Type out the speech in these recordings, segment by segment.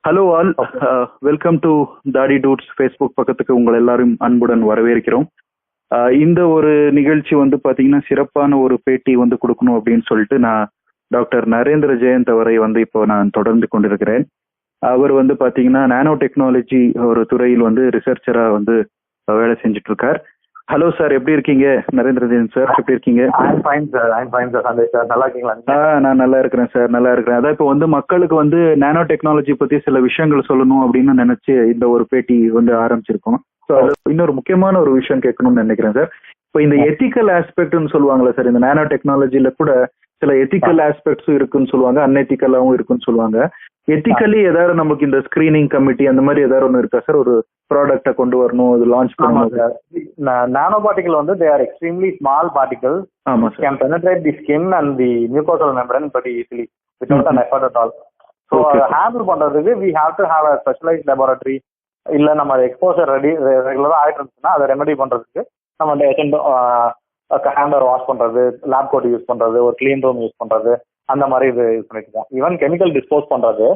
Hello all, welcome to தாடி dudes Facebook பக்கத்துக்கு உங்கள் எல்லாரும் அன்புடன் வரவேற்கிறோம். இந்த ஒரு நிகழ்ச்சி வந்து பார்த்தீங்கன்னா சிறப்பான ஒரு பேட்டி வந்து கொடுக்கணும் அப்படின்னு சொல்லிட்டு நான் டாக்டர் நரேந்திர ஜெயந்த் அவரை வந்து இப்போ நான் தொடர்ந்து கொண்டிருக்கிறேன். அவர் வந்து பார்த்தீங்கன்னா நானோ டெக்னாலஜி ஒரு துறையில் வந்து ரிசர்ச்சராக வந்து வேலை செஞ்சுட்டு இருக்கார். ஹலோ சார், எப்படி இருக்கீங்க? நரேந்திர ஜெயந்த் சார், எப்படி இருக்கீங்க? சந்தேஷ் சார், நல்லா இருக்கீங்களா? நான் நல்லா இருக்கிறேன் சார், நல்லா இருக்கிறேன். அதான் இப்போ வந்து மக்களுக்கு வந்து நானோ டெக்னாலஜி பத்தி சில விஷயங்கள் சொல்லணும் அப்படின்னு நினைச்சு இந்த ஒரு பேட்டி வந்து ஆரம்பிச்சிருக்கோம். ஸோ அது இன்னொரு முக்கியமான ஒரு விஷயம் கேட்கணும்னு நினைக்கிறேன் சார். இப்போ இந்த எத்திக்கல் ஆஸ்பெக்ட்னு சொல்லுவாங்களா சார், இந்த நானோ டெக்னாலஜில கூட சில எத்திக்கல் ஆஸ்பெக்ட்ஸும் இருக்குன்னு சொல்லுவாங்க, அன்எத்திக்கலாவும் இருக்குன்னு சொல்லுவாங்க. எத்திக்கலி ஏதாவது நமக்கு இந்த ஸ்கிரீனிங் கமிட்டி அந்த மாதிரி ஏதாவது ஒன்று இருக்கா சார்? ஒரு ப்ராடக்டை கொண்டு வரணும், அது லான்ச் பண்ணணும் சார். நானோ பார்ட்டிகல் வந்து they are extremely small particles. ஆமா sir. Can penetrate the skin and the mucosal membrane pretty easily without an effort at all. So handle பண்றதுக்கு we have to have a specialized laboratory. இல்ல நம்ம exposure ரெகுலரா ஆயிட்டு இருந்துச்சுன்னா அதை remedy பண்றதுக்கு நம்ம ஹேண்டர் வாஷ் பண்றது, லேப் கோட் யூஸ் பண்றது, ஒரு கிளீன் ரூம் யூஸ் பண்றது, அந்த மாதிரி இது யூஸ் பண்ணிட்டு இருக்கோம். ஈவன் கெமிக்கல் டிஸ்போஸ் பண்றது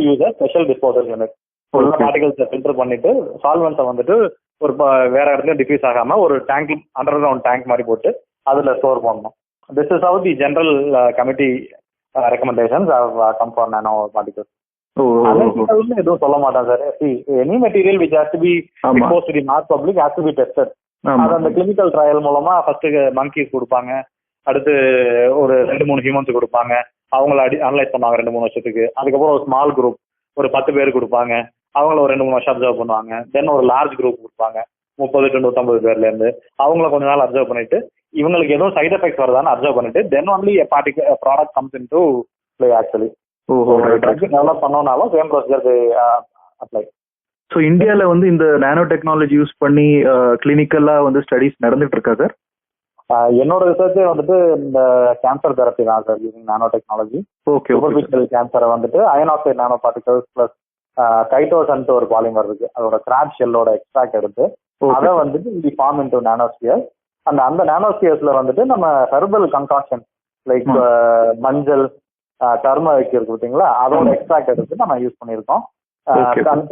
யூஸ் ஸ்பெஷல் டிஸ்போசல் யூனிட். உள்ள பார்ட்டிகல்ஸை ஃபில்டர் பண்ணிட்டு சால்வெண்ட்ஸை வந்துட்டு ஒரு வேற இடத்துல டிஃப்யூஸ் ஆகாம ஒரு டேங்க், அண்டர் கிரவுண்ட் டேங்க் மாதிரி போட்டு அதுல ஸ்டோர் பண்ணணும். This is how the general committee recommendations come for nano particles. எதுவும் சொல்ல மாட்டேன் sir. Any material which has to be exposed to the mass public has to be tested. அது அந்த clinical trial மூலமா ஃபர்ஸ்ட் மங்கீஸ் கொடுப்பாங்க, அடுத்து ஒரு 2-3 humans கொடுப்பாங்க, அவங்கள அனலைஸ் பண்ணுவாங்க 2-3 வருஷத்துக்கு. அதுக்கப்புறம் ஒரு ஸ்மால் குரூப் ஒரு 10 பேர் கொடுப்பாங்க, அவங்கள ஒரு 2-3 வருஷம் அப்சர்வ் பண்ணுவாங்க. தென் ஒரு லார்ஜ் குரூப் கொடுப்பாங்க 30-150 பேர்ல இருந்து, அவங்கள கொஞ்ச நாள் அப்சர்வ் பண்ணிட்டு இவங்களுக்கு எதுவும் சைட் எஃபெக்ட்ஸ் வருதான்னு அப்சர்வ் பண்ணிட்டு then only product comes into play. Actually develop பண்ணோம்னாலும் சேம் ப்ரொசீஜர் அப்ளை. ஸோ இந்தியாவில் வந்து இந்த நானோ டெக்னாலஜி யூஸ் பண்ணி கிளினிக்கலா வந்து ஸ்டடிஸ் நடந்துட்டு இருக்கா சார்? என்னோட ரிசர்ச்சே வந்துட்டு இந்த கேன்சர் தெரப்பி தான் sir, using nanotechnology. Okay. Superficial கேன்சரை வந்துட்டு iron oxide nanoparticles plus கைட்டோசன்ட்டு ஒரு பாலிமர் இருக்கு, அதோட கிராப் ஷெல்லோட எக்ஸ்ட்ராக்ட் எடுத்து அதை வந்துட்டு தி ஃபார்ம் இன்டு நானோஸ்பியர். அந்த நானோஸ்பியர்ஸ்ல வந்துட்டு நம்ம ஹெர்பல் கன்காக்ஷன் லைக் மஞ்சள், டர்மரிக் இருக்கு பார்த்தீங்களா, அதோட எக்ஸ்ட்ராக்ட் எடுத்து நம்ம யூஸ் பண்ணியிருக்கோம்.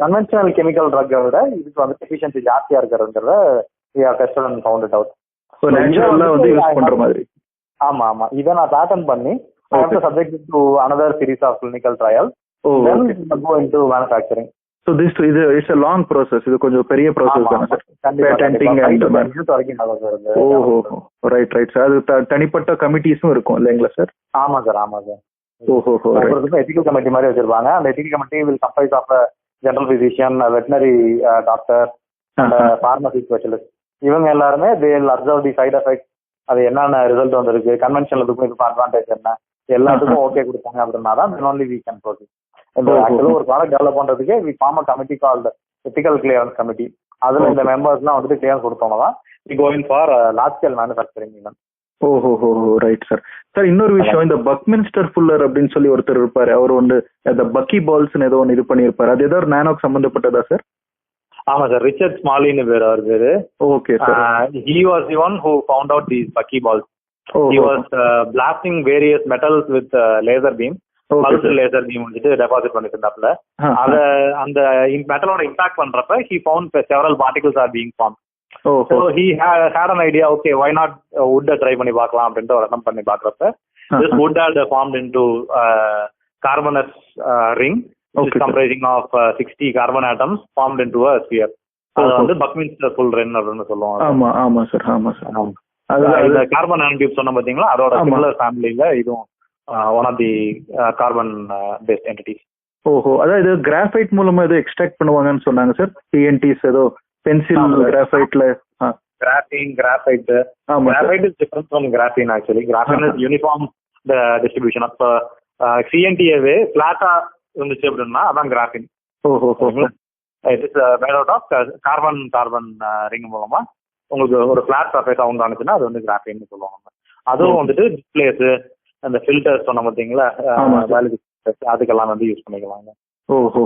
கன்வென்ஷனல் கெமிக்கல் ட்ரக்கை விட இதுக்கு வந்து எஃபிஷியன்சி ஜாஸ்தியா இருக்கிறதுங்கிறத we have tested and found it out. ஆமா ஆமா, இதை நான் பேட்டன் பண்ணி I have to subject it to another series of clinical trials. Then go into manufacturing. So this it's a long process. இது கொஞ்சம் பெரிய process தான சார். பேட்டன்டிங் அண்ட் வரைக்கும் நடக்குது. ஓஹோ, ரைட் சார். அது தனிப்பட்ட கமிட்டிஸும் இருக்கும் இல்லைங்களா சார்? ஆமா சார், ஆமா சார். ஓஹோ, எத்திக்கல் கமிட்டி மாதிரி வச்சிருப்பாங்க. அந்த ethical committee will comprise of a general physician, a veterinary doctor and a pharmacy specialist. இவங்க எல்லாருமே they will observe the side effects, அது என்னென்ன ரிசல்ட் வந்திருக்கு, கன்வென்ஷனல் இதுக்கும் இதுக்கும் அட்வான்டேஜ் என்ன, எல்லாத்துக்கும் ஓகே கொடுத்தாங்க அப்படின்னா தான் then only we can proceed. ஆக்சுவலா ஒரு ப்ராடக்ட் டெவலப் பண்றதுக்கு we form a committee called ethical clearance committee. அதுல இந்த மெம்பர்ஸ்லாம் வந்துட்டு கிளியரன்ஸ் கொடுத்தோம்னா தான் we go in for large scale manufacturing even. ஓஹோ, ரைட் சார். சார் இன்னொரு விஷயம், இந்த பக்மின்ஸ்டர் ஃபுல்லர் அப்படின்னு சொல்லி ஒருத்தர் இருப்பாரு, அவர் வந்து அந்த பக்கி பால்ஸ் ஏதோ ஒன்று இது பண்ணியிருப்பாரு, அது ஏதோ நானோக்கு சம்பந்தப்பட்டதா சார்? ஆமா சார், ரிச்சர்ட் ஸ்மாலின்னு பேர் அவர் பேரு. Okay sir. he was the one who found out these bucky balls. He was blasting various metals with laser beam. Pulse laser beam வந்துட்டு டெபாசிட் பண்ணிட்டு இருந்தாப்ல. அத அந்த மெட்டலோட இம்பாக்ட் பண்றப்ப he found several particles are being formed. So he had an idea, okay, why not wood try பண்ணி பார்க்கலாம் அப்படின்ட்டு ஒரு அட்டம் பண்ணி பார்க்கறப்ப this wood had formed into carbonous ring which is comprising of 60 carbon atoms formed into a sphere. அது வந்து Buckminster full ரென் அப்படின்னு சொல்லுவாங்க. ஆமா ஆமா சார், ஆமா சார். அந்த கார்பன் நானோடியூப் சொன்ன பாத்தீங்களா, அதோட சிமிலர் ஃபேமிலில இதுவும் one of the carbon based entities. ஓஹோ, அதாவது கிராஃபைட் மூலமா ஏதோ எக்ஸ்ட்ராக்ட் பண்ணுவாங்கன்னு சொன்னாங்க சார். TNTs ஏதோ pencil கிராஃபைட்ல graphite is different from graphene actually. Graphene is uniform the distribution of CNT-வே ஃபிளாட்டா இருந்துச்சு அப்படின்னா அதான் கிராஃபின். ஓஹோ, it is made out of carbon ring மூலமா உங்களுக்கு ஒரு ஃபிளாட் சர்ஃபேஸ் அவுண்ட் ஆனிச்சுன்னா அது வந்து கிராஃபின்னு சொல்லுவாங்க. அதுவும் வந்துட்டு டிஸ்பிளேஸ், அந்த ஃபில்டர்ஸ் சொன்ன பார்த்தீங்களா, அதுக்கெல்லாம் வந்து யூஸ் பண்ணிக்கலாங்க. ஓஹோ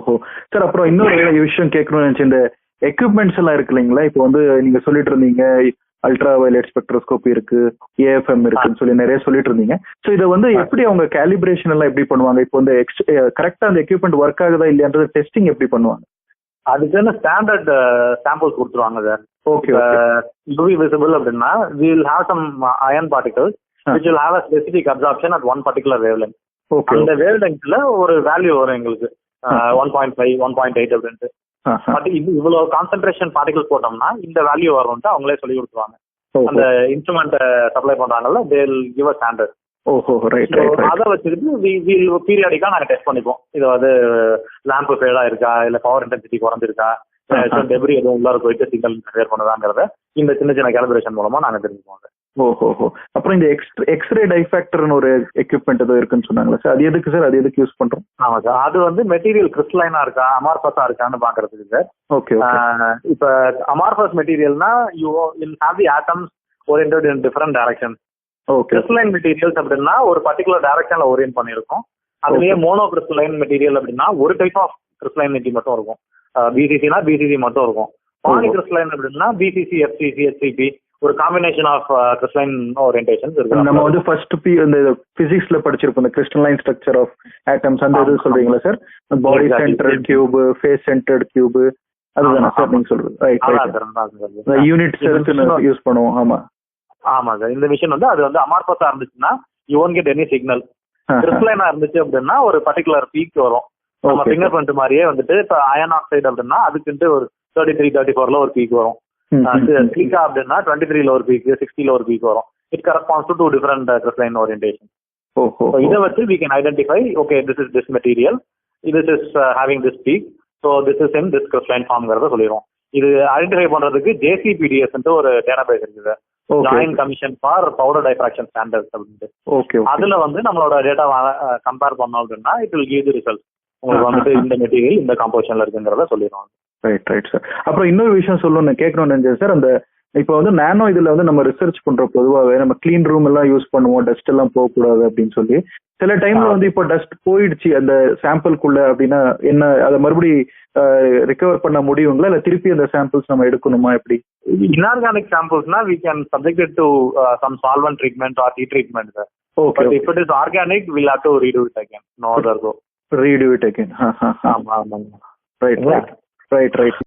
சார். அப்புறம் இன்னொரு விஷயம் கேட்கணும்னு நினைச்சேன், இந்த எக்யூப்மெண்ட்ஸ் எல்லாம் இருக்கு இல்லைங்களா, இப்போ வந்து நீங்க சொல்லிட்டு இருந்தீங்க அல்ட்ரா வயலட் ஸ்பெக்ட்ரோஸ்கோபி இருக்கு, ஏஎஃப்எம் இருக்குன்னு சொல்லி நிறைய சொல்லிட்டு இருந்தீங்க. ஸோ இதை வந்து எப்படி அவங்க கேலிபிரேஷன் எல்லாம் எப்படி பண்ணுவாங்க? இப்போ வந்து கரெக்டா அந்த எக்யூப்மெண்ட் ஒர்க் ஆகுதா இல்லையான்றது டெஸ்டிங் எப்படி பண்ணுவாங்க? அதுக்கு ஸ்டாண்டர்ட் சாம்பிள்ஸ் கொடுத்துருவாங்க சார். ஓகே. யூவி விசிபிள் அப்படின்னா we will have some iron particles which will have a specific absorption at one particular wavelength. அந்த wavelengthல ஒரு வேல்யூ வரும் எங்களுக்கு 1.5 1.8 அப்படின்ட்டு. பட் இவ்வளவு கான்சென்ட்ரேஷன் பார்ட்டிகல்ஸ் போட்டோம்னா இந்த வேல்யூ வரும்ட்டு அவங்களே சொல்லி கொடுத்துருவாங்க. அந்த இன்ஸ்ட்ருமெண்ட் சப்ளை பண்றாங்கல்ல, they will give a standard. ஓஹோ, ரைட். அதை வச்சுக்கிட்டு பீரியாடிக்கா நாங்க டெஸ்ட் பண்ணிப்போம். இது வந்து லேம்ப் ஃபேடா இருக்கா, இல்ல பவர் இன்டென்சிட்டி குறைஞ்சிருக்கா, டெப்ரி எதுவும் உள்ளார போயிட்டு சிக்னல் கிளியர் பண்ணுதாங்கிறத இந்த சின்ன சின்ன கேலிபிரேஷன் மூலமா நாங்க தெரிஞ்சுப்போம். ஓஹோ. அப்புறம் இந்த எக்ஸ்ரே டைஃபேக்டர்னு ஒரு எக்யூப்மெண்ட் ஏதோ இருக்குன்னு சொன்னாங்களா சார்? அது எதுக்கு சார்? அது எதுக்கு யூஸ் பண்றோம்? ஆமா சார், அது வந்து மெட்டீரியல் கிறிஸ்டலைனா இருக்கா அமார்பஸா இருக்கான்னு பாக்குறதுக்கு சார். ஓகே. இப்ப அமார்பஸ் மெட்டீரியல்னா you will have the atoms oriented in different direction. Crystalline materials அப்படின்னா ஒரு பர்டிகுலர் டைரக்ஷன்ல ஓரியன்ட் பண்ணிருக்கும். அதுலயே மோனோ கிறிஸ்டலைன் மெட்டீரியல் அப்படின்னா ஒரு டைப் ஆஃப் கிறிஸ்டலைனிட்டி மட்டும் இருக்கும். பிசிசினா பிசிசி மட்டும் இருக்கும். பாலி கிறிஸ்டலைன் அப்படின்னா பிசிசி, எஃப்சிசி, எஸ்சிபி, ஒரு காம்பினேஷன் ஆஃப் கிறிஸ்டலைன் ஓரியன்டேஷன்ஸ் இருக்கு. நம்ம வந்து ஃபர்ஸ்ட் இந்த பிசிக்ஸ்ல படிச்சிருப்போம், இந்த கிறிஸ்டலைன் ஸ்ட்ரக்சர் ஆஃப் ஆட்டம்ஸ், அந்த இது சொல்றீங்களா sir? Body centred cube, face centred cube, அதுதானே சார் நீங்க சொல்றது? ரைட். யூனிட் செல்ஸ் யூஸ் பண்ணுவோம். ஆமா ஆமா சார். இந்த மிஷின் வந்து அது வந்து அமார்பஸா இருந்துச்சுன்னா you won't get any signal. கிறிஸ்டலைனா இருந்துச்சு அப்படின்னா ஒரு பர்டிகுலர் பீக் வரும். நம்ம ஃபிங்கர் பிரிண்ட் மாதிரியே வந்துட்டு இப்ப அயன் ஆக்சைடு அப்படின்னா அதுக்குன்ட்டு ஒரு 33, 34ல ஒரு பீக் வரும். சிலிக்கா அப்படின்னா 23ல ஒரு பீக், 60ல ஒரு பீக் வரும். It corresponds to 2 different crystalline orientation. இதை வச்சு we can identify, okay, this is this material, this is having this peak, so this is in this crystalline formங்கிறத சொல்லிடுவோம். இது ஐடென்டிஃபை பண்றதுக்கு JCPDS ஒரு டேட்டாபேஸ் இருக்குது, joint commission for powder diffraction standards அப்படின்ட்டு. அதுல வந்து நம்மளோட டேட்டா கம்பேர் பண்ணோம் அப்படின்னா it will give the result. உங்களுக்கு வந்துட்டு இந்த மெட்டீரியல் இந்த காம்போசிஷன்ல இருக்குங்கிறத சொல்லிடுவோம். Right sir. அப்புறம் இன்னொரு விஷயம் சொல்லணும்னு கேட்கணும்னு நினைச்சேன் சார். அந்த இப்போ வந்து நானோ இதுல வந்து நம்ம ரிசர்ச் பண்ற பொதுவாகவே நம்ம கிளீன் ரூம் எல்லாம் யூஸ் பண்ணுவோம், டஸ்ட் எல்லாம் போகக்கூடாது அப்படின்னு சொல்லி. சில டைம்ல வந்து இப்போ டஸ்ட் போயிடுச்சு அந்த சாம்பிள்குள்ள அப்படின்னா என்ன, அதை மறுபடியும் ரிகவர் பண்ண முடியுங்களா, இல்ல திருப்பி அந்த சாம்பிள்ஸ் நம்ம எடுக்கணுமா எப்படி? இன்ஆர்கானிக் சாம்பிள்ஸ்னா we can subject it to some solvent treatment or heat treatment sir. Okay. But if it is organic we'll have to redo it again. No other go. Redo it again. ஆமா. Right.